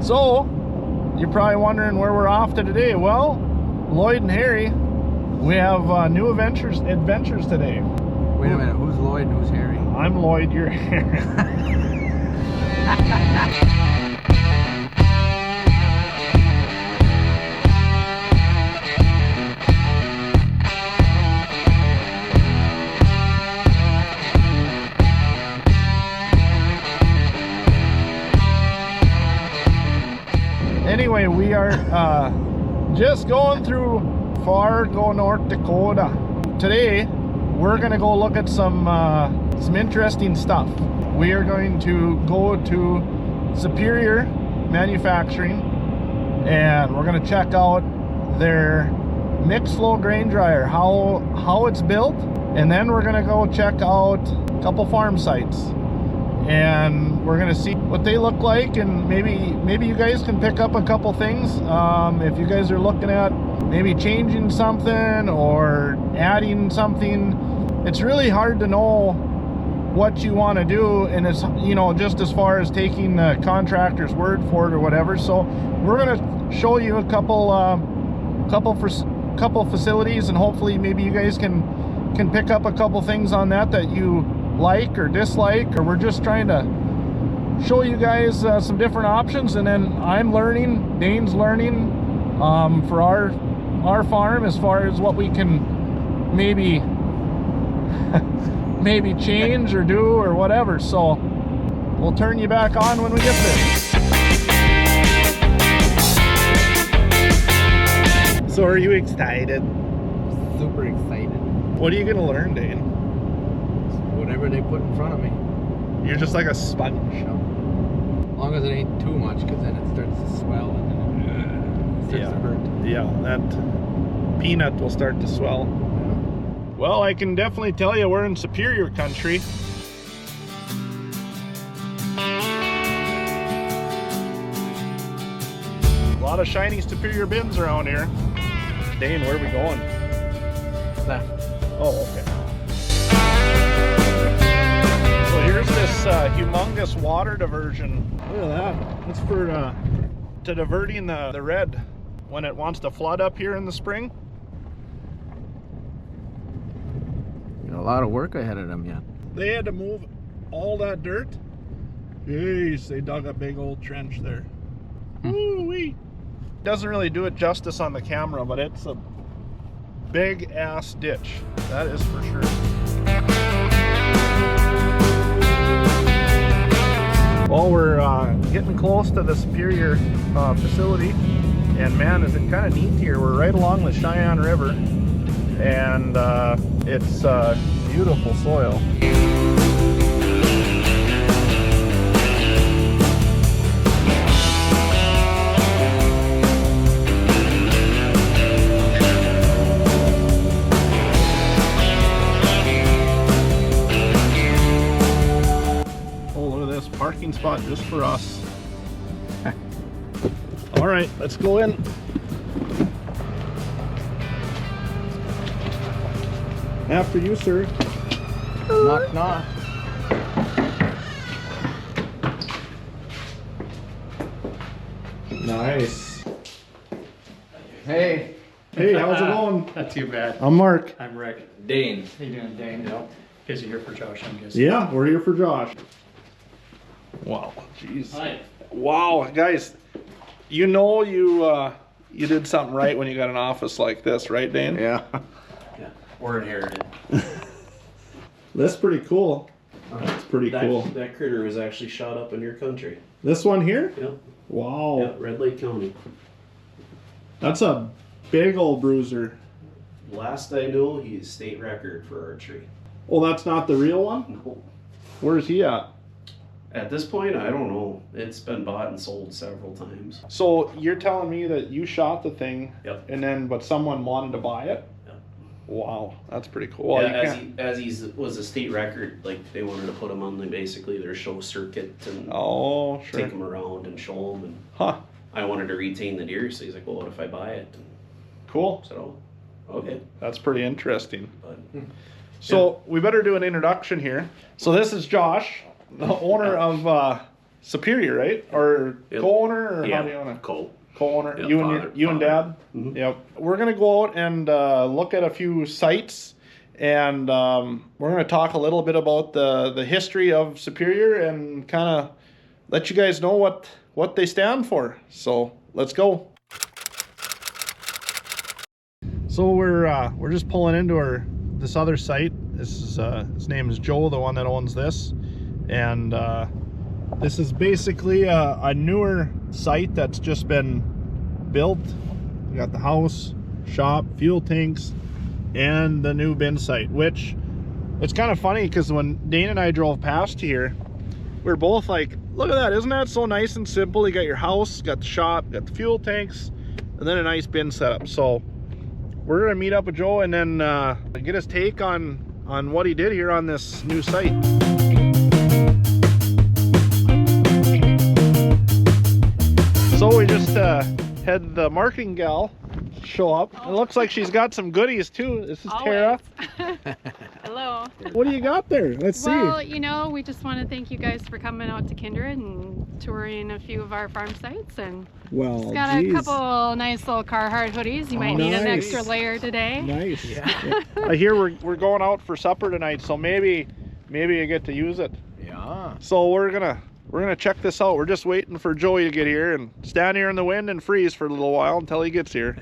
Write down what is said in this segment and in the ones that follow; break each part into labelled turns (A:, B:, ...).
A: So, you're probably wondering where we're off to today. Well, Lloyd and Harry, we have new adventures today.
B: Wait a minute, who's Lloyd and who's Harry?
A: I'm Lloyd, you're Harry. Anyway, we are just going through Fargo, North Dakota. Today, we're gonna go look at some interesting stuff. We are going to go to Superior Manufacturing, and we're gonna check out their mixed flow grain dryer, how it's built, and then we're gonna go check out a couple farm sites, and we're gonna see what they look like, and maybe you guys can pick up a couple things if you guys are looking at maybe changing something or adding something. It's really hard to know what you want to do, and it's, you know, just as far as taking the contractor's word for it or whatever. So we're gonna show you a couple facilities, and hopefully maybe you guys can pick up a couple things on that you like or dislike, or we're just trying to show you guys some different options. And then I'm learning, Dane's learning for our farm as far as what we can maybe change or do or whatever. So we'll turn you back on when we get there. So are you excited?
B: Super excited.
A: What are you gonna learn, Dane?
B: Whatever they put in front of me.
A: You're just like a sponge.
B: As long as it ain't too much, because then it starts to swell and then it starts to hurt.
A: Yeah, that peanut will start to swell. Well, I can definitely tell you we're in Superior country. A lot of shiny Superior bins around here. Dane, where are we going?
B: Left.
A: Oh, okay. So here's this humongous water diversion. Look at that. That's for to diverting the red when it wants to flood up here in the spring.
B: A lot of work ahead of them yet.
A: They had to move all that dirt. Jeez, they dug a big old trench there. Woo-wee. Doesn't really do it justice on the camera, but it's a big ass ditch. That is for sure. Well, we're getting close to the Superior facility, and man, is it kind of neat here. We're right along the Cheyenne River, and it's beautiful soil. Oh, look at this parking spot just for us. All right, let's go in. After you, sir.
B: Knock, knock.
A: Nice.
B: Hey.
A: Hey, how's it going?
C: Not too bad.
A: I'm Mark.
C: I'm Rick.
B: Dane.
C: How you doing, Dane?
B: Yep.
C: Guys are here for Josh, I'm guessing.
A: Yeah, we're here for Josh. Wow, jeez.
C: Hi.
A: Wow, guys, you know you did something right when you got an office like this, right, Dane?
B: Yeah.
C: Yeah, or inherited.
A: That's pretty cool. That's pretty cool.
D: That critter was actually shot up in your country.
A: This one here?
D: Yep.
A: Wow.
D: Yep, Red Lake County.
A: That's a big old bruiser.
D: Last I know, he's state record for archery.
A: Oh, that's not the real one?
D: No.
A: Where's he at?
D: At this point, I don't know. It's been bought and sold several times.
A: So you're telling me that you shot the thing,
D: Yep.
A: and then but someone wanted to buy it?
D: Yep.
A: Wow, that's pretty cool.
D: Yeah, as he was a state record, like they wanted to put him on basically their show circuit and
A: Oh, sure.
D: take him around and show him. And
A: Huh.
D: I wanted to retain the deer, so he's like, "Well, what if I buy it?" And
A: Cool.
D: I said, "Oh, okay."
A: That's pretty interesting.
D: But
A: So we better do an introduction here. So this is Josh, the owner of Superior, right? Or
D: Yep.
A: co-owner? Or
D: he
A: How do you wanna co-owner?
D: Yeah,
A: you and Dad?
D: Mhm.
A: Yep. We're gonna go out and look at a few sites, and we're gonna talk a little bit about the history of Superior and kind of let you guys know what they stand for. So let's go. So we're just pulling into this other site. This is his name is Joe, the one that owns this, and this is basically a newer site that's just been built. We got the house, shop, fuel tanks, and the new bin site, which it's kind of funny because when Dane and I drove past here, we were both like, look at that, isn't that so nice and simple? You got your house, got the shop, got the fuel tanks, and then a nice bin setup. So we're gonna meet up with Joe and then get his take on what he did here on this new site. So we just had the marketing gal show up. It looks like she's got some goodies too. This is Tara.
E: Hello.
A: What do you got there? Let's see.
E: Well, you know, we just want to thank you guys for coming out to Kindred and touring a few of our farm sites, and
A: Well,
E: it's got a couple nice little Carhartt hoodies. You might need an
A: nice.
E: extra layer today.
A: Nice. Yeah. I hear we're going out for supper tonight, so maybe you get to use it.
B: Yeah.
A: So we're gonna check this out. We're just waiting for Joey to get here and stand here in the wind and freeze for a little while until he gets here.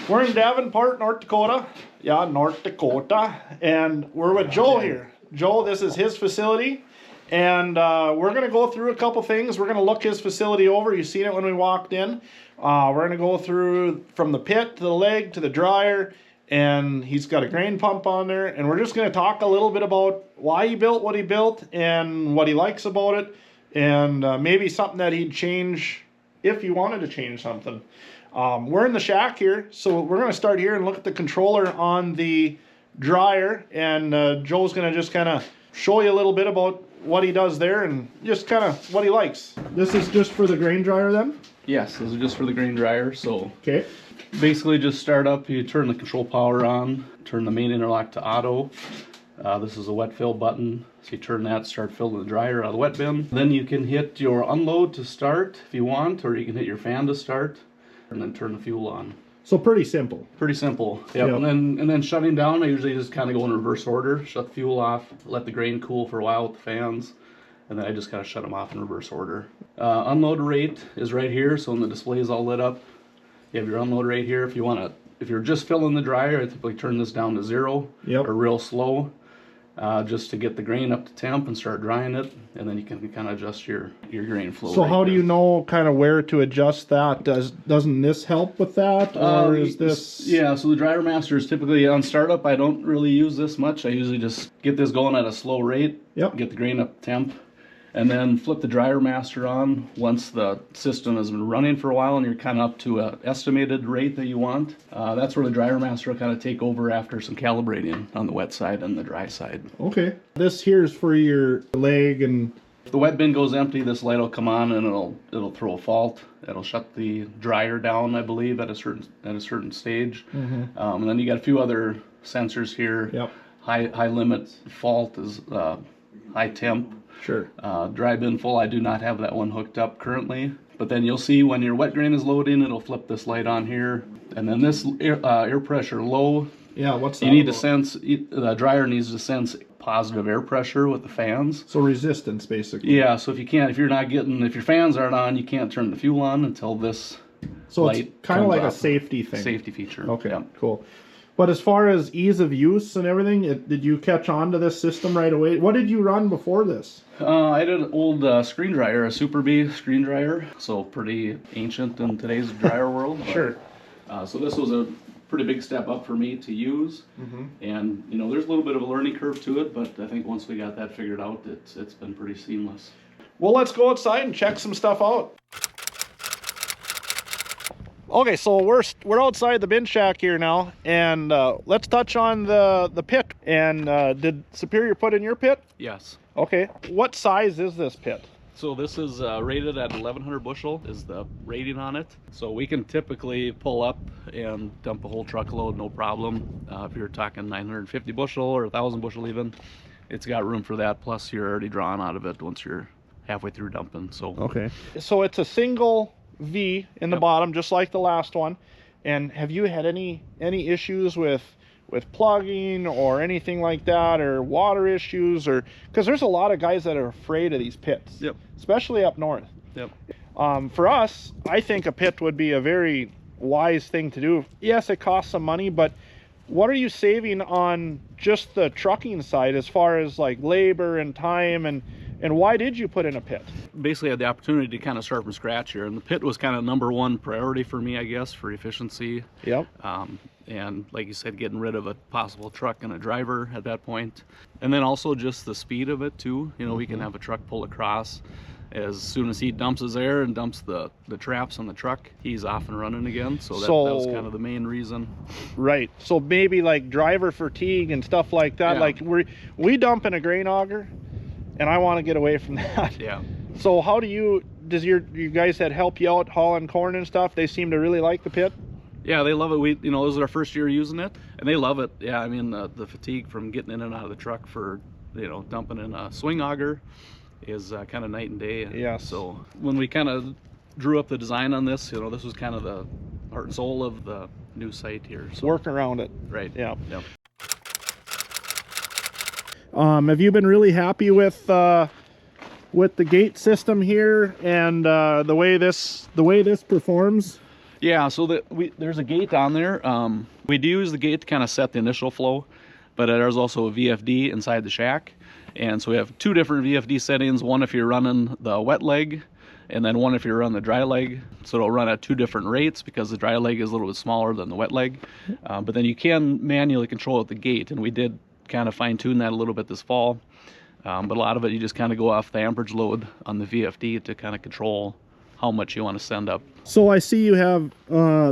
A: We're in Davenport, North Dakota. Yeah, North Dakota. And we're with Joe here. Joe, this is his facility. And we're going to go through a couple things. We're going to look his facility over. You've seen it when we walked in. We're going to go through from the pit to the leg to the dryer. And he's got a grain pump on there. And we're just going to talk a little bit about why he built what he built and what he likes about it. And maybe something that he'd change if you wanted to change something. We're in the shack here, so we're going to start here and look at the controller on the dryer, and Joe's going to just kind of show you a little bit about what he does there and just kind of what he likes. This is just for the grain dryer then?
C: Yes, this is just for the grain dryer. So
A: Okay.
C: basically just start up, you turn the control power on, turn the main interlock to auto. This is a wet fill button, so you turn that, start filling the dryer out of the wet bin. Then you can hit your unload to start if you want, or you can hit your fan to start, and then turn the fuel on.
A: So pretty simple.
C: Pretty simple. Yep.
A: Yep.
C: And then shutting down, I usually just kind of go in reverse order. Shut the fuel off, let the grain cool for a while with the fans, and then I just kind of shut them off in reverse order. Unload rate is right here, so when the display is all lit up, you have your unload rate here. If you're just filling the dryer, I typically turn this down to 0
A: Yep.
C: or real slow. Just to get the grain up to temp and start drying it, and then you can kind of adjust your grain flow.
A: So
C: right
A: how do
C: there.
A: you know kind of where to adjust that? Doesn't this help with that, or is this?
C: Yeah, so the dryer master is typically on startup. I don't really use this much. I usually just get this going at a slow rate,
A: Yep.
C: get the grain up to temp, and then flip the dryer master on once the system has been running for a while and you're kind of up to an estimated rate that you want. That's where the dryer master will kind of take over after some calibrating on the wet side and the dry side.
A: Okay. This here is for your leg and.
C: If the wet bin goes empty, this light will come on and it'll throw a fault. It'll shut the dryer down, I believe, at a certain stage.
A: Mm-hmm.
C: And then you got a few other sensors here.
A: Yep.
C: High limit fault is high temp.
A: Sure.
C: Dry bin full, I do not have that one hooked up currently. But then you'll see when your wet grain is loading, it'll flip this light on here. And then this air pressure low,
A: Yeah. What's that?
C: you need to
A: about?
C: sense, the dryer needs to sense positive air pressure with the fans.
A: So resistance, basically.
C: Yeah, so if your fans aren't on, you can't turn the fuel on until this
A: So
C: light
A: it's kind of
C: comes
A: like a
C: up.
A: safety thing.
C: Safety feature.
A: Okay.
C: Yeah.
A: Cool. But as far as ease of use and everything, did you catch on to this system right away? What did you run before this?
C: I did an old screen dryer, a Super B screen dryer, so pretty ancient in today's dryer world.
A: Sure.
C: So this was a pretty big step up for me to use, and there's a little bit of a learning curve to it, but I think once we got that figured out, it's been pretty seamless.
A: Well, let's go outside and check some stuff out. Okay, so we're outside the bin shack here now, and let's touch on the pit. And did Superior put in your pit?
C: Yes.
A: Okay. What size is this pit?
C: So this is rated at 1,100 bushel is the rating on it. So we can typically pull up and dump a whole truckload, no problem. If you're talking 950 bushel or 1,000 bushel even, it's got room for that. Plus you're already drawing out of it once you're halfway through dumping. So
A: Okay. So it's a single V in the
C: Yep.
A: bottom, just like the last one. And have you had any issues with plugging or anything like that, or water issues, or because there's a lot of guys that are afraid of these pits,
C: Yep.
A: especially up north.
C: Yep.
A: For us, I think a pit would be a very wise thing to do. Yes, it costs some money, but what are you saving on just the trucking side as far as like labor and time, and why did you put in a pit?
C: basically had the opportunity to kind of start from scratch here, and the pit was kind of #1 priority for me, I guess, for efficiency.
A: Yep.
C: And like you said, getting rid of a possible truck and a driver at that point. And then also just the speed of it too. You know, we can have a truck pull across. As soon as he dumps his air and dumps the traps on the truck, he's off and running again. So that was kind of the main reason.
A: Right. So maybe like driver fatigue and stuff like that.
C: Yeah.
A: Like we dump in a grain auger, and I want to get away from that.
C: Yeah.
A: So how does you guys that help you out hauling corn and stuff, they seem to really like the pit?
C: Yeah, they love it. This is our first year using it, and they love it. Yeah, I mean, the fatigue from getting in and out of the truck for, dumping in a swing auger is kind of night and day.
A: Yes.
C: So when we kind of drew up the design on this, this was kind of the heart and soul of the new site here. So,
A: Working around it.
C: right.
A: Yeah.
C: Yep.
A: Have you been really happy with the gate system here and the way this performs?
C: Yeah, so there's a gate on there. We do use the gate to kind of set the initial flow, but there's also a VFD inside the shack. And so we have 2 different VFD settings, one if you're running the wet leg, and then one if you're running the dry leg. So it'll run at 2 different rates because the dry leg is a little bit smaller than the wet leg. But then you can manually control at the gate, and we did kind of fine tune that a little bit this fall. But a lot of it, you just kind of go off the amperage load on the VFD to kind of control how much you want to send up.
A: So I see you have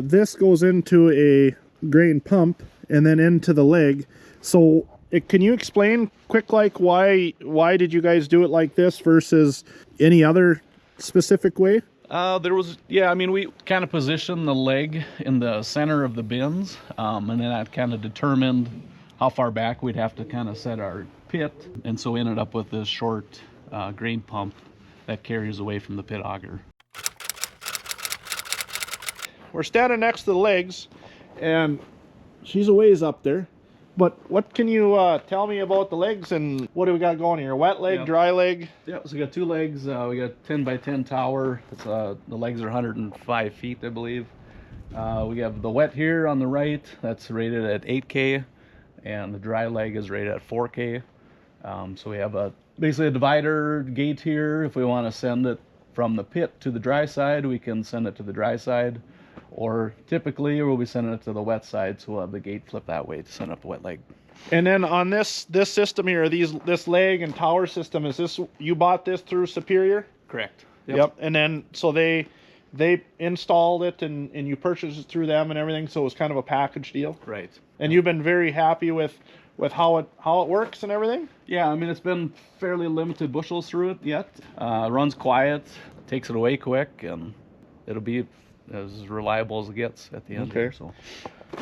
A: this goes into a grain pump and then into the leg. So can you explain quick, like why did you guys do it like this versus any other specific way?
C: We kind of positioned the leg in the center of the bins, and then that kind of determined how far back we'd have to kind of set our pit, and so we ended up with this short grain pump that carries away from the pit auger.
A: We're standing next to the legs, and she's a ways up there. But what can you tell me about the legs, and what do we got going here? Wet leg, dry leg?
C: Yeah, so we got 2 legs. We got 10 by 10 tower. It's, the legs are 105 feet, I believe. We have the wet here on the right. That's rated at 8K, and the dry leg is rated at 4K. So we have basically a divider gate here. If we want to send it from the pit to the dry side, we can send it to the dry side. Or typically we'll be sending it to the wet side, so we'll have the gate flip that way to send up the wet leg.
A: And then on this system here, this leg and tower system, you bought this through Superior?
C: Correct.
A: Yep. And then so they installed it and you purchased it through them and everything, so it was kind of a package deal.
C: Right.
A: And you've been very happy with how it works and everything?
C: Yeah, I mean, it's been fairly limited bushels through it yet. Runs quiet, takes it away quick, and it'll be as reliable as it gets at the end.
A: Okay.
C: Here, so.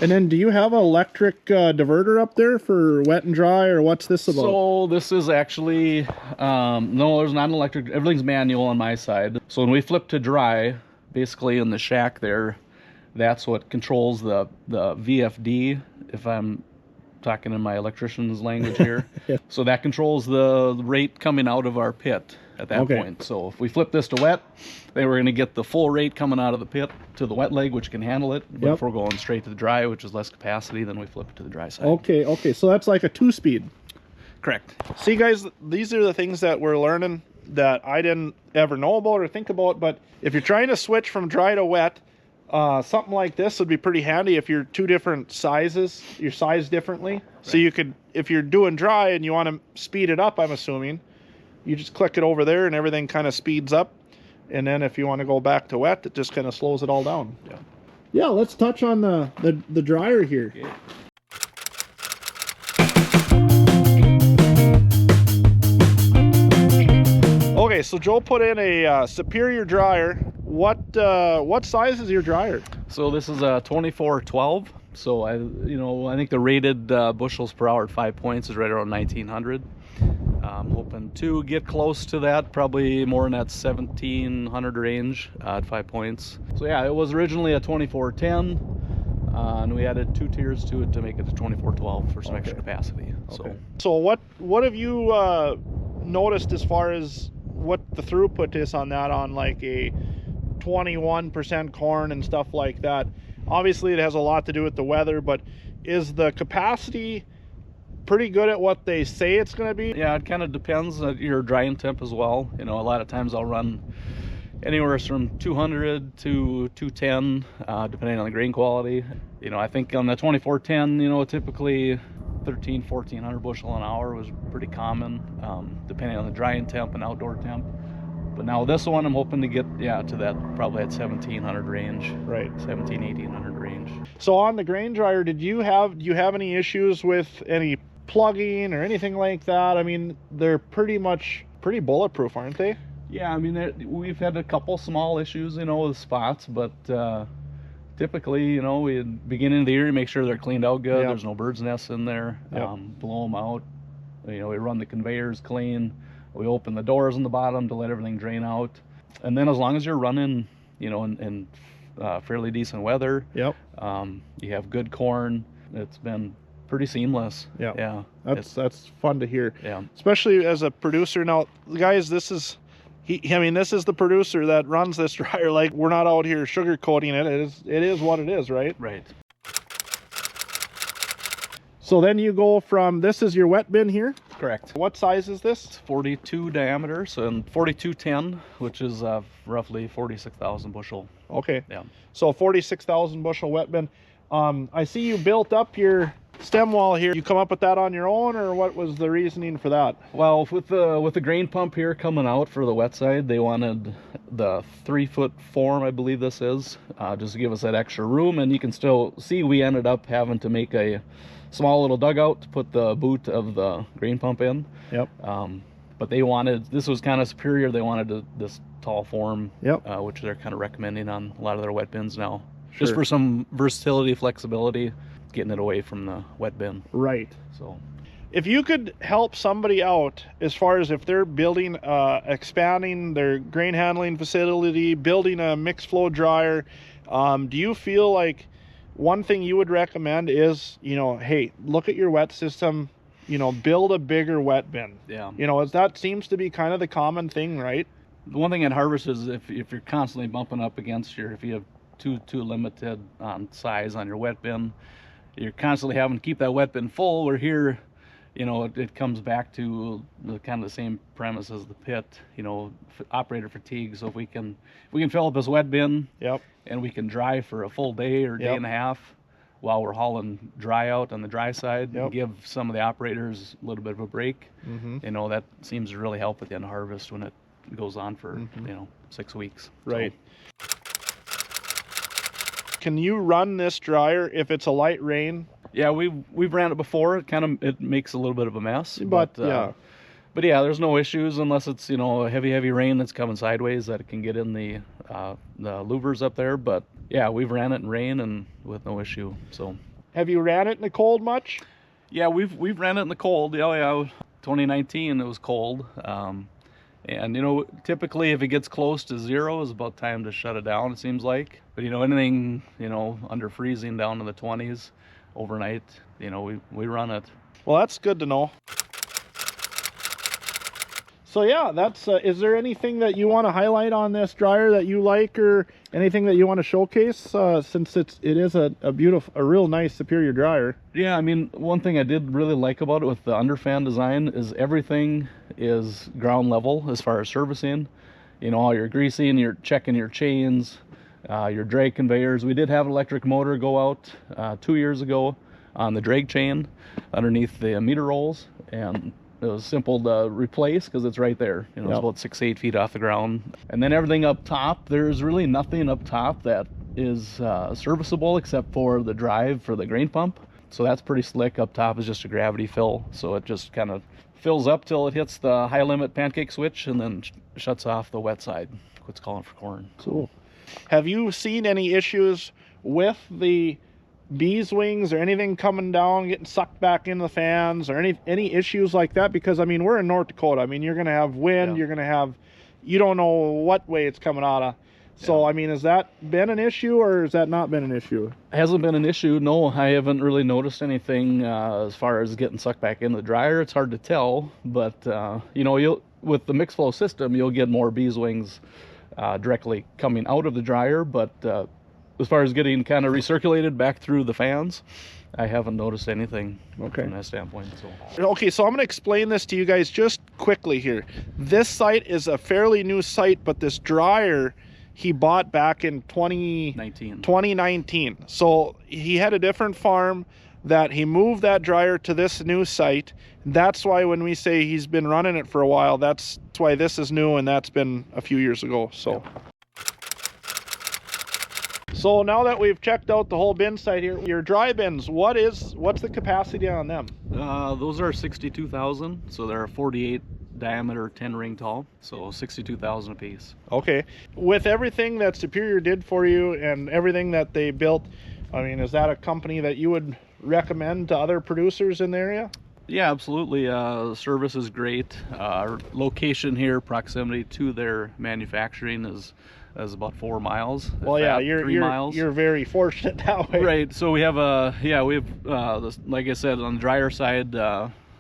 A: And then do you have an electric diverter up there for wet and dry, or what's this about?
C: So this is actually, no, there's not an electric, everything's manual on my side. So when we flip to dry, basically in the shack there, that's what controls the VFD, if I'm talking in my electrician's language here.
A: Yeah.
C: So that controls the rate coming out of our pit at that point. So if we flip this to wet, then we're going to get the full rate coming out of the pit to the wet leg, which can handle it. But if we're going straight to the dry, which is less capacity, then we flip it to the dry side.
A: Okay, so that's like a 2-speed.
C: Correct.
A: See, guys, these are the things that we're learning that I didn't ever know about or think about. But if you're trying to switch from dry to wet, something like this would be pretty handy if you're 2 different sizes, you're sized differently. Right. So you could, if you're doing dry and you want to speed it up, I'm assuming, you just click it over there and everything kind of speeds up. And then if you want to go back to wet, it just kind of slows it all down. Yeah, let's touch on the dryer here. Okay. Okay, so Joe put in a Superior dryer. What size is your dryer?
C: So this is a 2412. So I think the rated bushels per hour at 5 points is right around 1900. I'm hoping to get close to that, probably more in that 1700 range at 5 points. So yeah, it was originally a 2410, and we added 2 tiers to it to make it a 2412 for some extra capacity.
A: So what have you noticed as far as what the throughput is on that, on like a 21% corn and stuff like that? Obviously it has a lot to do with the weather, but is the capacity pretty good at what they say it's going to be?
C: Yeah, it kind of depends on your drying temp as well. You know, a lot of times I'll run anywhere from 200 to 210, depending on the grain quality. You know, I think on the 2410, you know, typically 1400 bushel an hour was pretty common, depending on the drying temp and outdoor temp. But now this one I'm hoping to get, yeah, to that, probably at 1700 range.
A: Right.
C: 1800 range.
A: So on the grain dryer, do you have any issues with any plugging or anything like that? I mean, they're pretty bulletproof, aren't they?
C: Yeah, I mean, we've had a couple small issues, you know, with spots, but typically, you know, beginning of the year, you make sure they're cleaned out good. Yep. There's no bird's nests in there. Yep. Blow them out. You know, we run the conveyors clean. We open the doors on the bottom to let everything drain out. And then as long as you're running, you know, in fairly decent weather, yep, you have good corn, it's been pretty seamless. Yep. Yeah,
A: that's fun to hear.
C: Yeah,
A: especially as a producer. Now, guys, this is the producer that runs this dryer. Like, we're not out here sugarcoating it. It is what it is, right?
C: Right.
A: So then you go from, this is your wet bin here?
C: Correct.
A: What size is this?
C: It's 42 diameter, so 4210, which is roughly 46,000 bushel.
A: Okay.
C: Yeah.
A: So 46,000 bushel wet bin. I see you built up your stem wall here. You come up with that on your own, or what was the reasoning for that?
C: Well, with the grain pump here coming out for the wet side, they wanted the 3-foot form, I believe this is, just to give us that extra room. And you can still see we ended up having to make a small little dugout to put the boot of the grain pump in. Yep. But they wanted, this was kind of superior. They wanted this tall form, yep, which they're kind of recommending on a lot of their wet bins now. Sure. Just for some versatility, flexibility, getting it away from the wet bin.
A: Right.
C: So
A: if you could help somebody out as far as if they're building, expanding their grain handling facility, building a mixed flow dryer, do you feel like one thing you would recommend is, you know, hey, look at your wet system, you know, build a bigger wet bin? Yeah. You know, that seems to be kind of the common thing, right?
C: The one thing at harvest is if you're constantly bumping up against if you have too limited on size on your wet bin, you're constantly having to keep that wet bin full. Where here, you know, it comes back to the kind of the same premise as the pit, you know, operator fatigue. So if we can fill up this wet bin, yep, and we can dry for a full day or day, yep, and a half while we're hauling dry out on the dry side, yep, and give some of the operators a little bit of a break, mm-hmm, you know, that seems to really help at the end of harvest when it goes on for, mm-hmm, you know, 6 weeks.
A: Right. So. Can you run this dryer if it's a light rain?
C: Yeah, we've ran it before. It makes a little bit of a mess,
A: but yeah.
C: But yeah, there's no issues unless it's, you know, a heavy rain that's coming sideways that it can get in the louvers up there. But yeah, we've ran it in rain and with no issue. So
A: have you ran it in the cold much?
C: Yeah, we've ran it in the cold. Yeah, 2019 it was cold. And you know, typically if it gets close to 0, it's about time to shut it down, it seems like. But you know, anything, you know, under freezing down to the 20s overnight, you know, we run it.
A: Well, that's good to know. So yeah, that's is there anything that you want to highlight on this dryer that you like, or anything that you want to showcase, since it is a real nice Superior dryer?
C: Yeah, I mean, one thing I did really like about it with the underfan design is everything is ground level as far as servicing. You know, all your greasing, you're checking your chains, your drag conveyors. We did have an electric motor go out 2 years ago on the drag chain underneath the meter rolls, and it was simple to replace because it's right there. You know, yep, it's about 6-8 feet off the ground. And then everything up top, there's really nothing up top that is serviceable except for the drive for the grain pump. So that's pretty slick. Up top is just a gravity fill, so it just kind of fills up till it hits the high limit pancake switch and then shuts off the wet side. Quits calling for corn.
A: Cool. Have you seen any issues with the bees wings or anything coming down, getting sucked back into the fans, or any issues like that? Because I mean, we're in North Dakota. I mean, you're gonna have wind,
C: Yeah.
A: you're gonna have, you don't know what way it's coming out of. So
C: Yeah.
A: I mean, has that been an issue or has that not been an issue?
C: Hasn't been an issue. No, I haven't really noticed anything as far as getting sucked back into the dryer. It's hard to tell, but you know, you'll with the mixed flow system, you'll get more bees wings directly coming out of the dryer, but as far as getting kind of recirculated back through the fans, I haven't noticed anything from that standpoint. So.
A: Okay, so I'm going to explain this to you guys just quickly here. This site is a fairly new site, but this dryer he bought back in 2019. So he had a different farm that he moved that dryer to this new site. That's why when we say he's been running it for a while, that's why this is new, and that's been a few years ago. So. Yeah. So now that we've checked out the whole bin site here, your dry bins, what's the capacity on them?
C: Those are 62,000, so they're a 48 diameter, 10 ring tall, so 62,000 a piece.
A: Okay. With everything that Superior did for you and everything that they built, I mean, is that a company that you would recommend to other producers in the area?
C: Yeah, absolutely. The service is great. Our location here, proximity to their manufacturing is about 4 miles.
A: Well, yeah,
C: three miles.
A: You're very fortunate that way.
C: Right. So we have this, like I said, on the dryer side,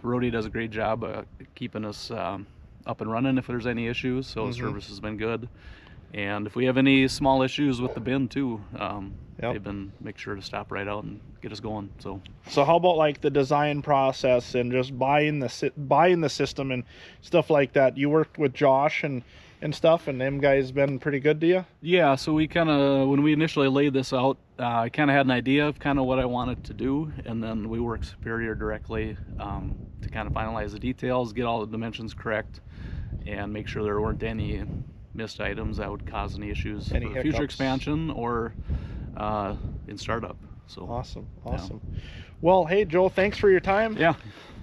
C: Rody does a great job keeping us up and running if there's any issues. So the service has been good. And if we have any small issues with the bin too, they've been make sure to stop right out and get us going. So
A: how about like the design process and just buying the system and stuff like that? You worked with Josh and stuff, and them guys been pretty good to you?
C: Yeah, so we kind of, when we initially laid this out, I kind of had an idea of kind of what I wanted to do, and then we worked Superior directly to kind of finalize the details, get all the dimensions correct, and make sure there weren't any missed items that would cause any issues for future expansion or in startup. So
A: awesome. Yeah. Well, hey Joe, thanks for your time.
C: Yeah,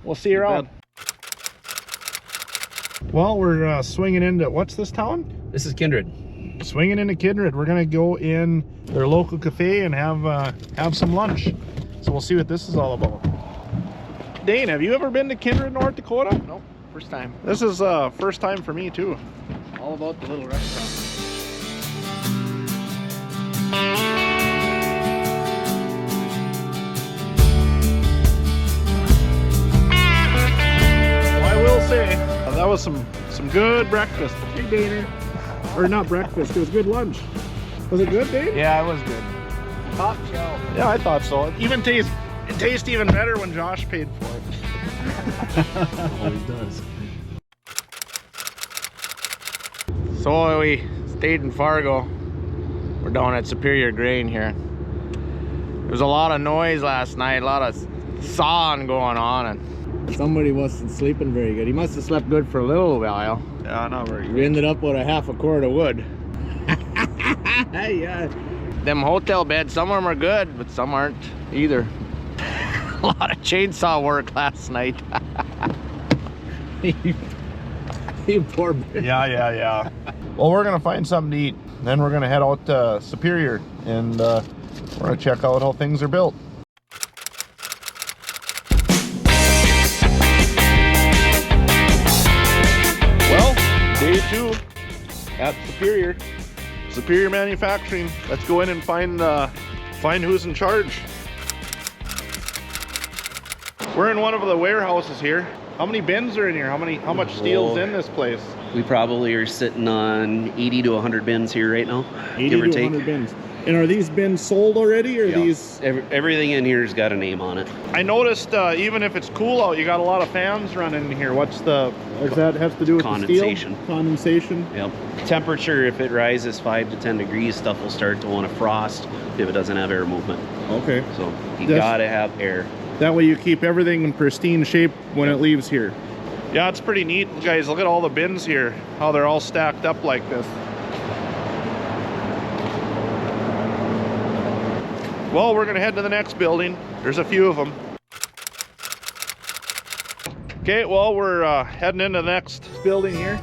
A: we'll see you around. Well, we're swinging into, what's this town?
D: This is Kindred.
A: Swinging into Kindred. We're gonna go in their local cafe and have some lunch. So we'll see what this is all about. Dane, have you ever been to Kindred, North Dakota?
B: Nope, first time.
A: This is first time for me too.
B: All about the little restaurant.
A: That was some good breakfast. Hey, Dana. Or not breakfast, it was good lunch. Was it good, Dave?
B: Yeah, it was good. Top shelf.
A: Yeah, I thought so. It tastes even better when Josh paid for it.
C: Always does.
B: So we stayed in Fargo. We're down at Superior Grain here. There was a lot of noise last night, a lot of sawing going on, and somebody wasn't sleeping very good. He must have slept good for a little while.
A: Yeah, not very good.
B: We ended up with a half a quart of wood. Yeah. Them hotel beds, some of them are good, but some aren't either. A lot of chainsaw work last night. You poor bitch.
A: Yeah. Well, we're gonna find something to eat. Then we're gonna head out to Superior and we're gonna check out how things are built. Day 2 at Superior Manufacturing. Let's go in and find who's in charge. We're in one of the warehouses here. How many bins are in here? How much steel's in this place?
D: We probably are sitting on 80 to 100 bins here right now,
A: 80
D: give or
A: to
D: take.
A: 100 bins. And are these bins sold already, or these?
D: Everything in here's got a name on it.
A: I noticed even if it's cool out, you got a lot of fans running in here. Does that have to do with
D: condensation?
A: The steel? Condensation.
D: Yep. Temperature, if it rises 5 to 10 degrees, stuff will start to want to frost if it doesn't have air movement.
A: Okay.
D: So you gotta have air.
A: That way you keep everything in pristine shape when it leaves here. Yeah, it's pretty neat. Guys, look at all the bins here, how they're all stacked up like this. Well, we're gonna head to the next building. There's a few of them. Okay, well, we're heading into the next building here.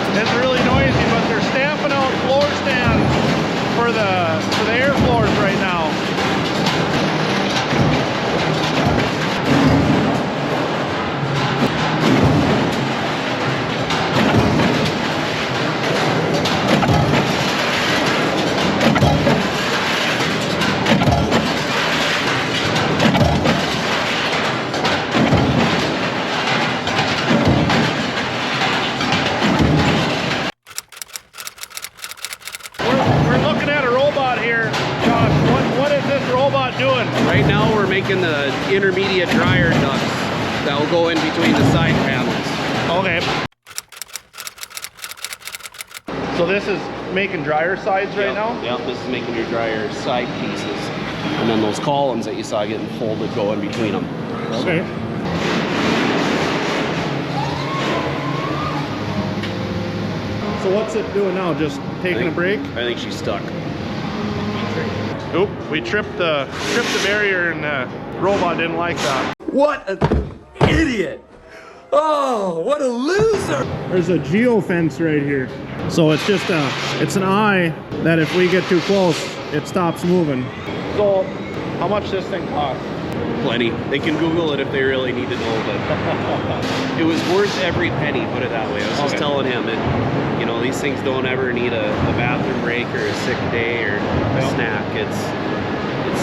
A: It's really noisy, but they're stamping out floor stands for the air floors right now. Doing?
D: Right now we're making the intermediate dryer ducts that will go in between the side panels.
A: Okay. So this is making dryer sides right now?
D: Yep, this is making your dryer side pieces. And then those columns that you saw getting folded go in between them.
A: Okay. So what's it doing now? Just taking a break?
D: I think she's stuck.
A: Oop, we tripped the barrier and the robot didn't like that.
F: What an idiot! Oh, what a loser!
A: There's a geofence right here. So it's just it's an eye that if we get too close, it stops moving. So how much this thing cost?
D: Plenty. They can Google it if they really need to know, but it was worth every penny, put it that way. I was just telling him that, you know, these things don't ever need a bathroom break or a sick day or a snack. Its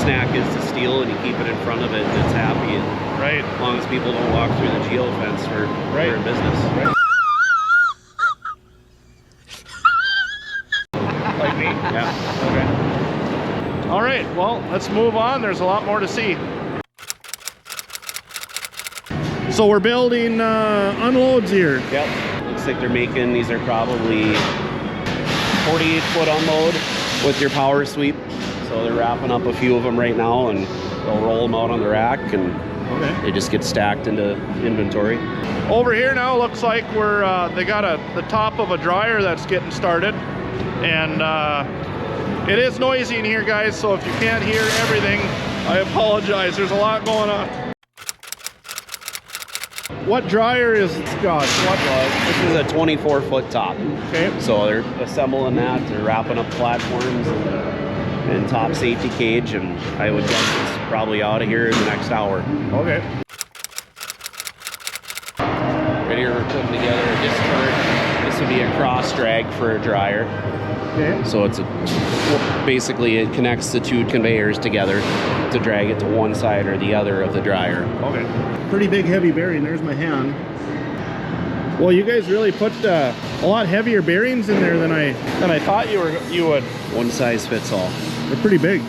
D: snack is to steal, and you keep it in front of it and it's happy. And
A: right.
D: As long as people don't walk through the geofence for in business.
A: Right. Like me?
D: Yeah.
A: Okay. All right, well, let's move on. There's a lot more to see. So we're building unloads here.
D: Yep. Looks like they're making, these are probably 48-foot unload with your power sweep. So they're wrapping up a few of them right now, and they'll roll them out on the rack, and they just get stacked into inventory.
A: Over here now looks like we're they got the top of a dryer that's getting started, and it is noisy in here, guys, so if you can't hear everything, I apologize. There's a lot going on. What dryer is this, Josh?
D: This is a 24-foot top.
A: Okay.
D: So they're assembling that, they're wrapping up platforms and top safety cage, and I would guess it's probably out of here in the next hour.
A: Okay.
D: Right here we're putting together a disc turret. This would be a cross drag for a dryer.
A: Okay.
D: So it's basically it connects the two conveyors together to drag it to one side or the other of the dryer.
A: Okay. Pretty big heavy bearing. There's my hand. Well, you guys really put a lot heavier bearings in there than I thought you would.
D: One size fits all.
A: They're pretty big.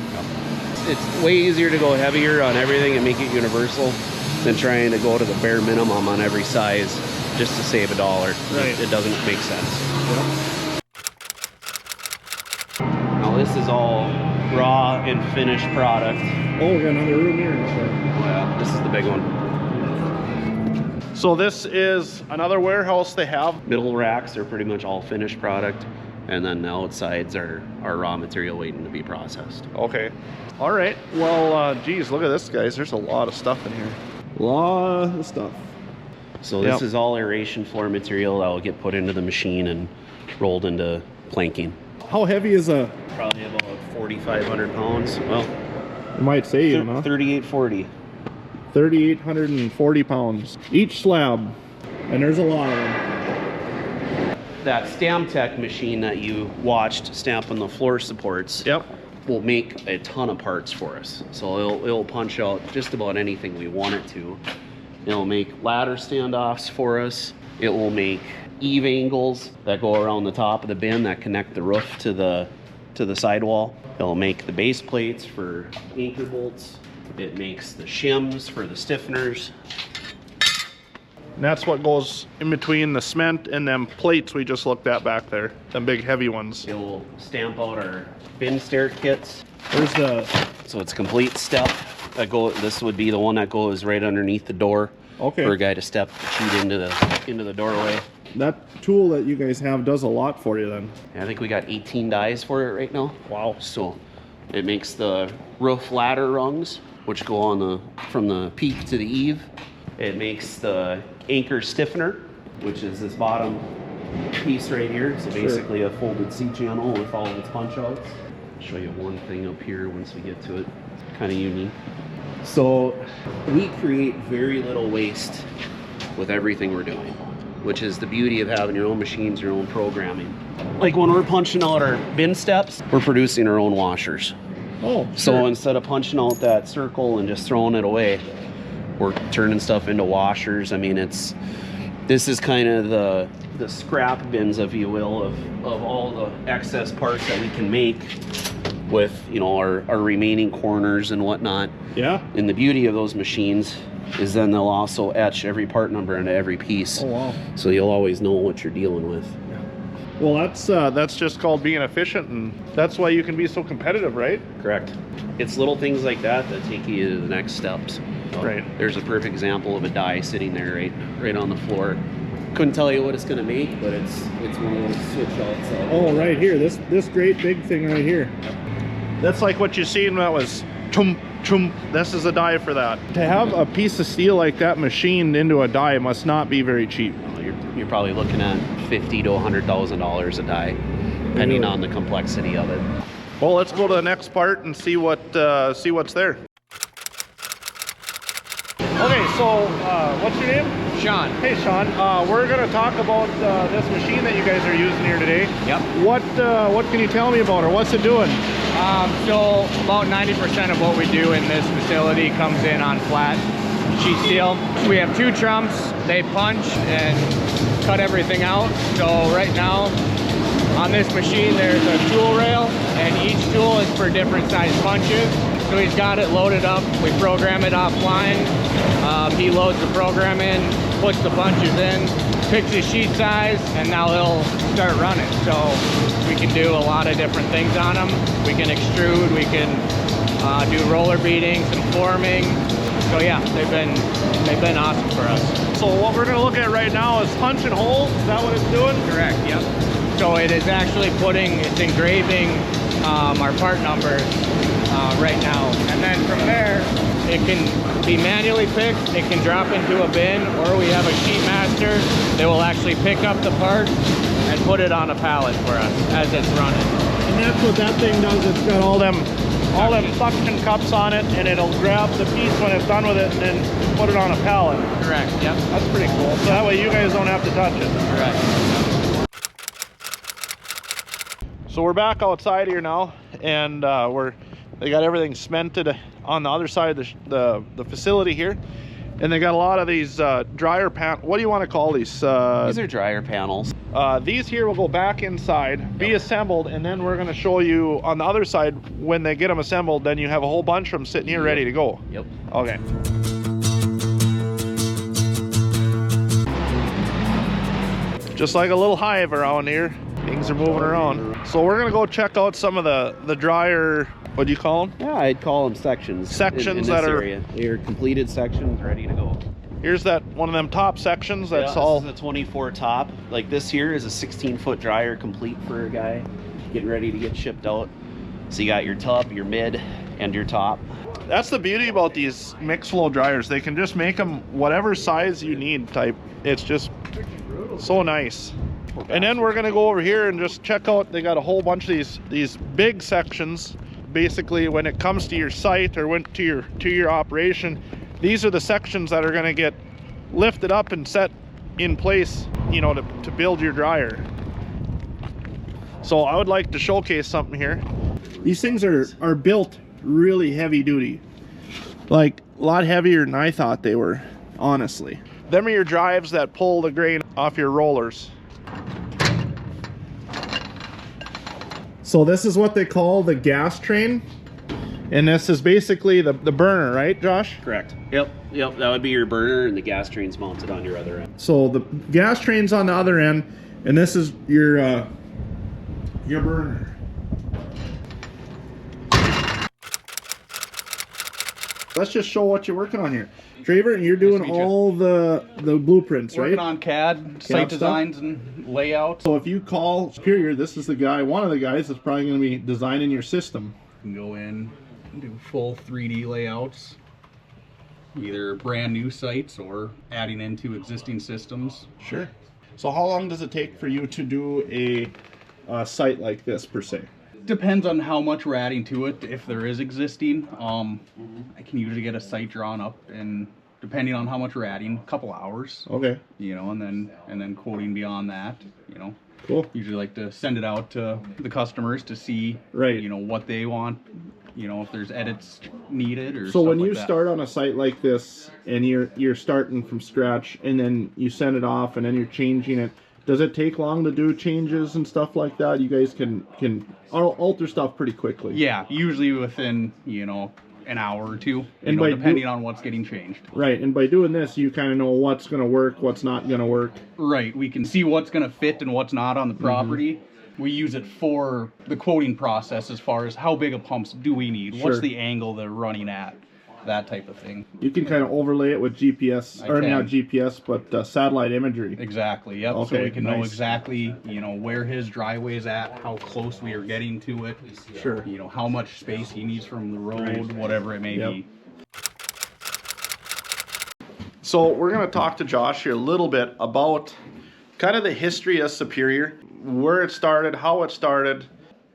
D: It's way easier to go heavier on everything and make it universal than trying to go to the bare minimum on every size just to save $1.
A: Right.
D: It doesn't make sense.
A: Yep.
D: Now this is all raw and finished product.
A: Oh, we got another room here.
D: Yeah, this is the big one.
A: So this is another warehouse they have.
D: Middle racks are pretty much all finished product, and then the outsides are raw material waiting to be processed.
A: Okay. All right. Well, geez, look at this, guys. There's a lot of stuff in here. A lot of stuff.
D: So this is all aeration floor material that will get put into the machine and rolled into planking.
A: How heavy is a?
D: Probably about 4,500 pounds. Well,
A: You might say, you know.
D: 3840.
A: 3,840 pounds each slab, and there's a lot of them.
D: That Stamtech machine that you watched stamping the floor supports will make a ton of parts for us. So it'll punch out just about anything we want it to. It'll make ladder standoffs for us. It will make eave angles that go around the top of the bin that connect the roof to the sidewall. It'll make the base plates for anchor bolts. It makes the shims for the stiffeners.
A: And that's what goes in between the cement and them plates we just looked at back there, them big heavy ones.
D: It will stamp out our bin stair kits.
A: There's the...
D: So it's complete step. This would be the one that goes right underneath the door.
A: Okay.
D: For a guy to step the sheet into the doorway.
A: That tool that you guys have does a lot for you then.
D: I think we got 18 dies for it right now.
A: Wow.
D: So it makes the roof ladder rungs, which go on from the peak to the eave. It makes the anchor stiffener, which is this bottom piece right here. So basically a folded C channel with all of its punch outs. Show you one thing up here once we get to it. Kind of unique. So we create very little waste with everything we're doing, which is the beauty of having your own machines, your own programming. Like when we're punching out our bin steps, we're producing our own washers.
A: Oh,
D: so instead of punching out that circle and just throwing it away, we're turning stuff into washers. I mean, this is kind of the scrap bins, if you will, of all the excess parts that we can make with, you know, our remaining corners and whatnot.
A: Yeah.
D: And the beauty of those machines is then they'll also etch every part number into every piece.
A: Oh, wow.
D: So you'll always know what you're dealing with.
A: Well, that's just called being efficient, and that's why you can be so competitive, right?
D: Correct. It's little things like that take you to the next steps. So
A: right.
D: There's a perfect example of a die sitting there right on the floor. Couldn't tell you what it's going to make, but it's one of those switch outs.
A: Oh, right here, this great big thing right here. That's like what you seen that was chum chum. This is a die for that. To have a piece of steel like that machined into a die must not be very cheap.
D: You're probably looking at $50,000 to $100,000 a die, depending on the complexity of it.
A: Well, let's go to the next part and see what's there. Okay, so what's your name?
B: Sean.
A: Hey, Sean. We're going to talk about this machine that you guys are using here today.
B: Yep.
A: What can you tell me about her? What's it doing?
B: So about 90% of what we do in this facility comes in on flat sheet steel. We have 2 trumps. They punch and cut everything out. So right now on this machine there's a tool rail, and each tool is for different size punches. So he's got it loaded up. We program it offline. He loads the program in, puts the punches in, picks his sheet size, and now he'll start running. So we can do a lot of different things on them. We can extrude, we can do roller beading, some forming. So yeah, they've been awesome for us.
A: So what we're gonna look at right now is punching holes. Is that what it's doing?
B: Correct, yep. So it is actually it's engraving our part numbers right now. And then from there, it can be manually picked, it can drop into a bin, or we have a sheet master that will actually pick up the part and put it on a pallet for us as it's running.
A: And that's what that thing does. It's got all them suction cups on it, and it'll grab the piece when it's done with it and then put it on a pallet.
B: Correct, yep.
A: That's pretty cool. So that way you guys don't have to touch it.
B: Correct.
A: So we're back outside here now, and they got everything cemented on the other side of the facility here, and they got a lot of these dryer what do you want to call these?
D: These are dryer panels.
A: These here will go back inside, be assembled, and then we're going to show you on the other side when they get them assembled. Then you have a whole bunch of them sitting here ready to go.
D: Yep.
A: Okay. Just like a little hive around here. Things are moving around. So we're gonna go check out some of the dryer, what do you call them?
D: Yeah, I'd call them sections.
A: Sections
D: in
A: that
D: this
A: are
D: area. Your completed sections ready to go.
A: Here's that one of them top sections. That's
D: yeah,
A: all.
D: This is a 24 top. Like this here is a 16-foot dryer complete for a guy getting ready to get shipped out. So you got your tub, your mid, and your top.
A: That's the beauty about these mixed flow dryers. They can just make them whatever size you need type. It's just so nice. And then we're gonna go over here and just check out, they got a whole bunch of these big sections. Basically when it comes to your site or went to your operation, these are the sections that are gonna get lifted up and set in place, you know, to build your dryer. So I would like to showcase something here. These things are built really heavy duty, like a lot heavier than I thought they were, honestly. Them are your drives that pull the grain off your rollers. So this is what they call the gas train, and this is basically the burner, right, Josh?
D: Correct. Yep. That would be your burner, and the gas train's mounted on your other end.
A: So the gas train's on the other end, and this is your burner. Let's just show what you're working on here. Traver, you're doing all the blueprints, right?
G: Working on CAD, site designs and layouts.
A: So if you call Superior, this is the guy, one of the guys that's probably going to be designing your system.
G: You can go in and do full 3D layouts, either brand new sites or adding into existing systems.
A: Sure. So how long does it take for you to do a site like this per se?
G: Depends on how much we're adding to it. If there is existing, I can usually get a site drawn up, and depending on how much we're adding, a couple hours.
A: Okay.
G: You know, and then quoting beyond that. You know.
A: Cool.
G: Usually like to send it out to the customers to see,
A: right,
G: you know, what they want, you know, if there's edits needed or
A: so when
G: like
A: you
G: that.
A: start on a site like this and you're starting from scratch and then you send it off and then you're changing it, does it take long to do changes and stuff like that? You guys can alter stuff pretty quickly.
G: Yeah, usually within, you know, an hour or two,
A: and
G: you know, depending on what's getting changed.
A: Right, and by doing this, you kind of know what's going to work, what's not going to work.
G: Right, we can see what's going to fit and what's not on the property. We use it for the quoting process as far as how big of pumps do we need, what's the angle they're running at, that type of thing.
A: You can kind of overlay it with GPS, or not GPS, but satellite imagery.
G: Exactly, yep.
A: Okay,
G: So we can know exactly, you know, where his driveway's at, how close we are getting to it.
A: Sure.
G: You know, how much space he needs from the road, whatever it may be.
A: So we're going to talk to Josh here a little bit about kind of the history of Superior, where it started, how it started.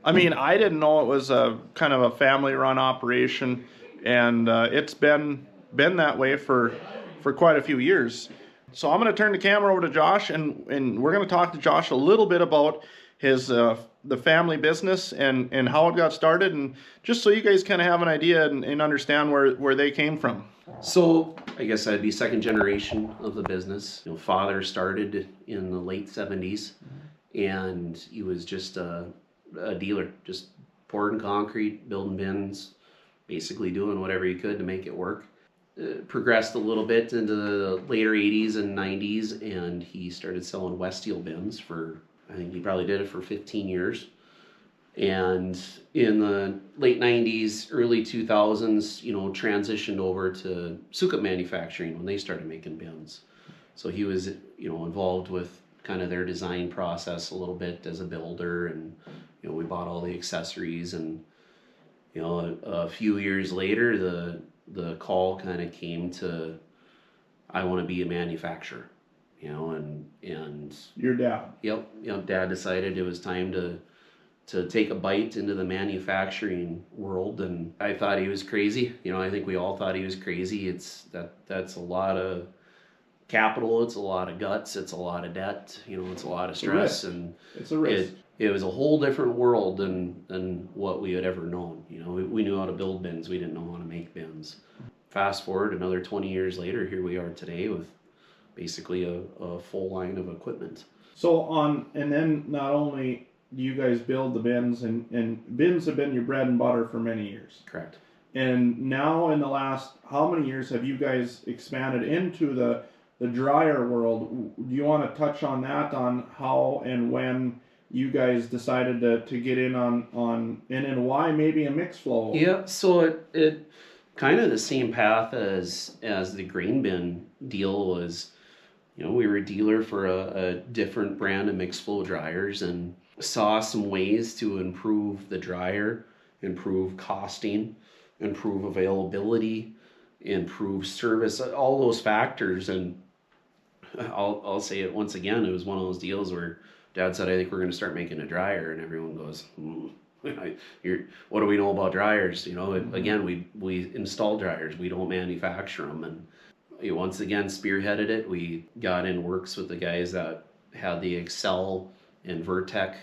A: I mean, I didn't know it was a kind of a family-run operation, and it's been that way for quite a few years. So I'm going to turn the camera over to Josh, and we're going to talk to Josh a little bit about his the family business and how it got started, and just so you guys kind of have an idea and understand where they came from.
D: So I guess I'd be second generation of the business. You know, father started in the late 70s, and he was just a dealer, just pouring concrete, building bins, basically doing whatever he could to make it work. Progressed a little bit into the later 80s and 90s, and he started selling West Steel bins for, I think he probably did it for 15 years. And in the late 90s, early 2000s, you know, transitioned over to Sukup manufacturing when they started making bins. So he was, you know, involved with kind of their design process a little bit as a builder, and, you know, we bought all the accessories, and, you know, a few years later, the call kind of came to, I want to be a manufacturer, you know, and
A: your dad.
D: Yep, you know, Dad decided it was time to take a bite into the manufacturing world, and I thought he was crazy. You know, I think we all thought he was crazy. That's a lot of capital, it's a lot of guts, it's a lot of debt, you know, it's a lot of stress, and
A: it's a risk.
D: It was a whole different world than what we had ever known. You know, we knew how to build bins, we didn't know how to make bins. Fast forward another 20 years later, here we are today with basically a full line of equipment.
A: So and then not only do you guys build the bins, and bins have been your bread and butter for many years.
D: Correct.
A: And now in the last, how many years have you guys expanded into the dryer world? Do you want to touch on that, on how and when you guys decided to get in on and why maybe a mixed flow?
D: Yeah, so it kind of the same path as the grain bin deal was. You know, we were a dealer for a different brand of mixed flow dryers, and saw some ways to improve the dryer, improve costing, improve availability, improve service, all those factors. And I'll say it once again, it was one of those deals where Dad said, I think we're going to start making a dryer, and everyone goes, what do we know about dryers? You know, again, we install dryers, we don't manufacture them. And once again spearheaded it. We got in works with the guys that had the Excel and Vertec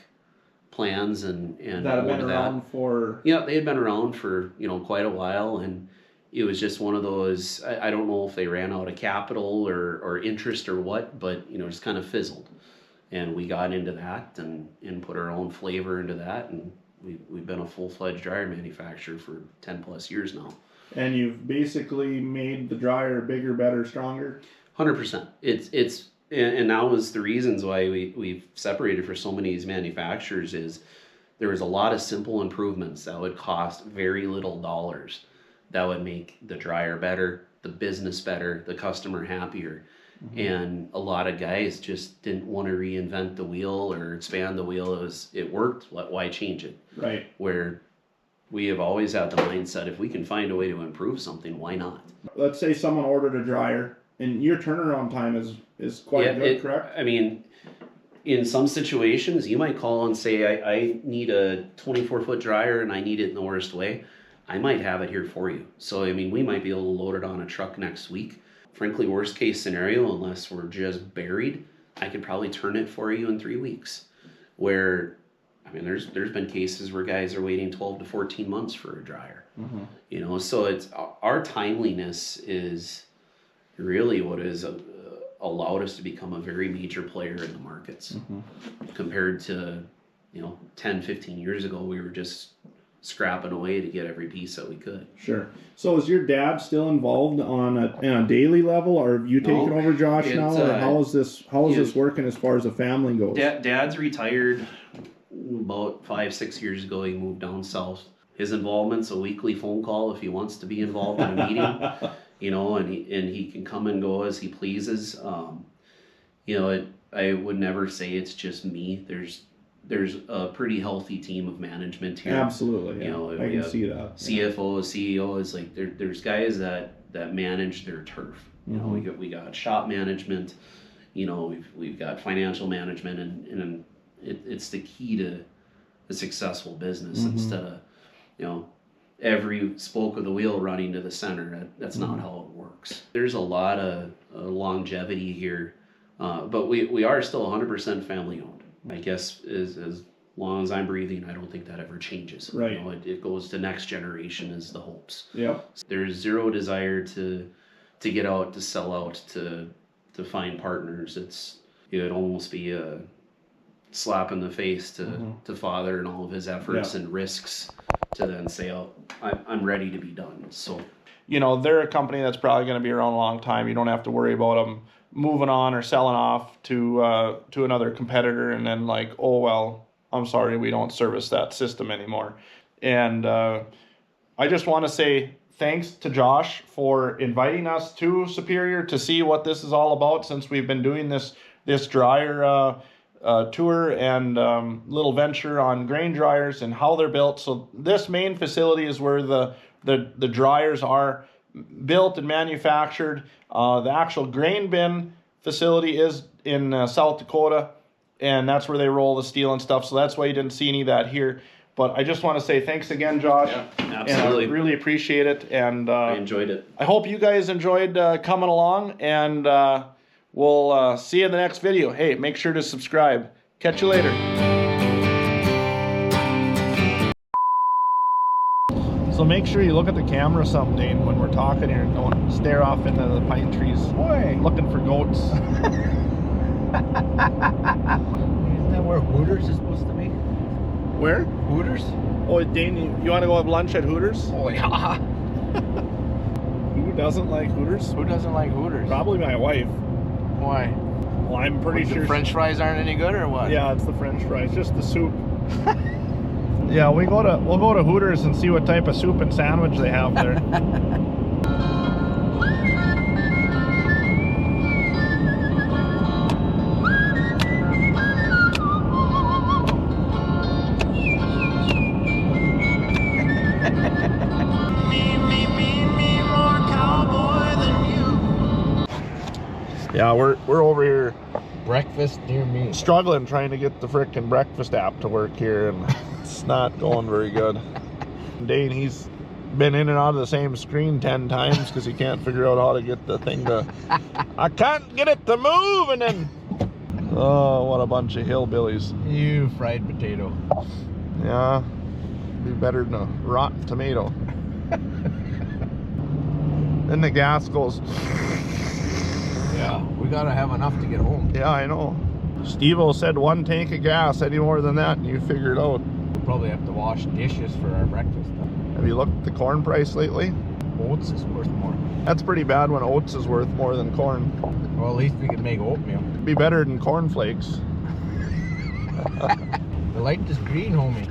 D: plans, and
A: that have been around for...
D: Yeah, they had been around for, you know, quite a while, and it was just one of those, I don't know if they ran out of capital or interest or what, but, you know, just kind of fizzled. And we got into that and put our own flavor into that, and we've been a full-fledged dryer manufacturer for 10 plus years now.
A: And you've basically made the dryer bigger, better, stronger?
D: 100%. It's and that was the reasons why we've separated for so many of these manufacturers, is there was a lot of simple improvements that would cost very little dollars that would make the dryer better, the business better, the customer happier. Mm-hmm. And a lot of guys just didn't want to reinvent the wheel or expand the wheel. It worked, why change it?
A: Right.
D: Where we have always had the mindset, if we can find a way to improve something, why not?
A: Let's say someone ordered a dryer And your turnaround time is quite good, correct?
D: I mean, in some situations, you might call and say, I need a 24-foot dryer and I need it in the worst way. I might have it here for you. So, I mean, we might be able to load it on a truck next week. Frankly, worst case scenario, unless we're just buried, I could probably turn it for you in 3 weeks. Where, I mean, there's been cases where guys are waiting 12 to 14 months for a dryer. Mm-hmm. You know, so it's our timeliness is really what has allowed us to become a very major player in the markets. Compared to, 10, 15 years ago, we were just scrapping away to get every piece that we could.
A: Sure. So is your dad still involved on a daily level, or have you taken over Josh now? Or how is this working as far as the family goes?
D: Dad's retired about 5-6 years ago. He moved down south. His involvement's a weekly phone call if he wants to be involved in a meeting, and he can come and go as he pleases. I would never say it's just me. There's a pretty healthy team of management here.
A: Absolutely, yeah. I can see that.
D: CFO, CEO is like there's guys that manage their turf. We got shop management. We've got financial management, and it's the key to a successful business. Instead of every spoke of the wheel running to the center. That's not how it works. There's a lot of longevity here, but we are still 100% family owned. I guess as long as I'm breathing, I don't think that ever changes.
A: Right.
D: It goes to next generation is the hopes.
A: Yeah.
D: There's zero desire to get out, to sell out, to find partners. It'd almost be a slap in the face to father and all of his efforts and risks to then say, oh, I'm ready to be done. So,
B: they're a company that's probably going to be around a long time. You don't have to worry about them moving on or selling off to another competitor and then like, oh, well, I'm sorry, we don't service that system anymore. And I just want to say thanks to Josh for inviting us to Superior to see what this is all about, since we've been doing this dryer tour and little venture on grain dryers and how they're built. So this main facility is where the dryers are built and manufactured. The actual grain bin facility is in South Dakota, and that's where they roll the steel and stuff. So that's why you didn't see any of that here. But I just want to say thanks again, Josh.
D: Yeah, absolutely.
B: And I really appreciate it. And
D: I enjoyed it.
B: I hope you guys enjoyed coming along, and we'll see you in the next video. Hey, make sure to subscribe. Catch you later.
A: So make sure you look at the camera someday when we're talking here, and don't stare off into the pine trees. Boy, looking for goats.
H: Isn't that where Hooters is supposed to be?
A: Where?
H: Hooters?
A: Oh, Dane, you want to go have lunch at Hooters?
H: Oh yeah.
A: Who doesn't like Hooters?
H: Who doesn't like Hooters?
A: Probably my wife.
H: Why?
A: Well, I'm pretty sure.
H: The French fries aren't any good, or what?
A: Yeah, it's the French fries, just the soup. Yeah, we'll go to Hooters and see what type of soup and sandwich they have there. Yeah, we're over here
H: Breakfast near me.
A: struggling trying to get the frickin' breakfast app to work here, and it's not going very good. Dane, he's been in and out of the same screen 10 times because he can't figure out how to get the thing to... I can't get it to move, and then... Oh, what a bunch of hillbillies.
H: You fried potato.
A: Yeah, be better than a rotten tomato. Then the gas goes...
H: Yeah, we gotta have enough to get home.
A: Yeah, I know. Steve-O said 1 tank of gas. Any more than that, and you figure it out.
H: We'll probably have to wash dishes for our breakfast.
A: Have you looked at the corn price lately?
H: Oats is worth more.
A: That's pretty bad when oats is worth more than corn.
H: Well, at least we can make oatmeal.
A: It'd be better than cornflakes.
H: The light is green, homie.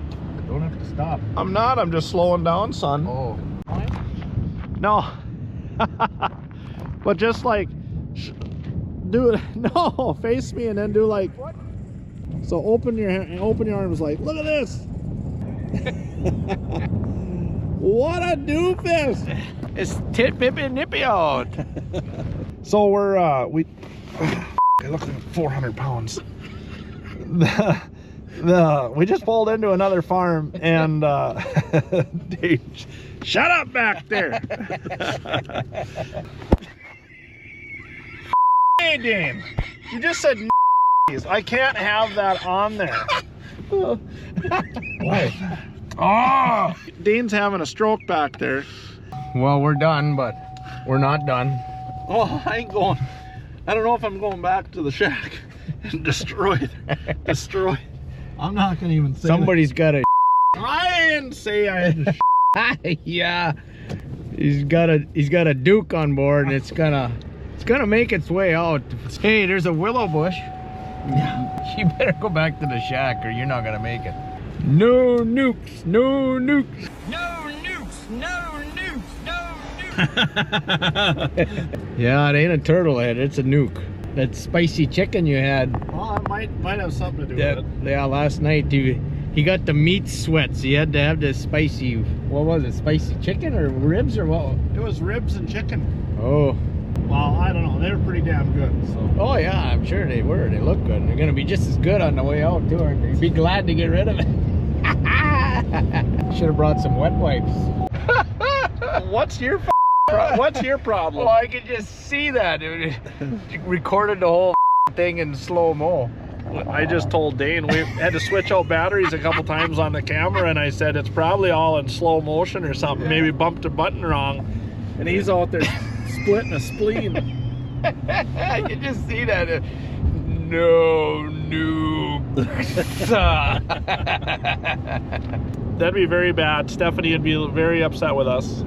H: Don't have to stop.
A: I'm not. I'm just slowing down, son.
H: Oh.
A: No. But just like... do it. No, face me and then do like... What? So open your arms like, look at this. What a doofus.
B: It's tit pippin nippy out.
A: So we're I look like 400 pounds. We just pulled into another farm and Dave, shut up back there. Hey Dane, you just said I can't have that on there. Why? Oh, Dane's having a stroke back there.
B: Well, we're done, but we're not done.
A: Oh, I ain't going. I don't know if I'm going back to the shack and destroy it. Destroy. I'm not gonna even say.
B: Somebody's got a.
A: I didn't say I had to.
B: Yeah, he's got a Duke on board, and it's gonna make its way out. Hey, there's a willow bush. Yeah. You better go back to the shack, or you're not gonna make it. No nukes, no nukes.
F: No nukes, no nukes, no nukes.
B: Yeah, it ain't a turtle head, it's a nuke. That spicy chicken you had.
A: Well, it might have something to do with it.
B: Yeah, last night he got the meat sweats. He had to have this spicy, what was it, spicy chicken or ribs or what?
A: It was ribs and chicken.
B: Oh.
A: Well, I don't know. They were pretty damn good. So.
B: Oh yeah, I'm sure they were. They look good. They're gonna be just as good on the way out too, aren't they? Be glad to get rid of it. Should have brought some wet wipes.
A: What's your problem?
B: Well, I could just see that, dude. Recorded the whole thing in slow-mo.
A: I just told Dane we had to switch out batteries a couple times on the camera, and I said it's probably all in slow motion or something. Maybe bumped a button wrong, and he's out there splitting a spleen.
B: I can just see that. No nukes.
A: That'd be very bad. Stephanie would be very upset with us.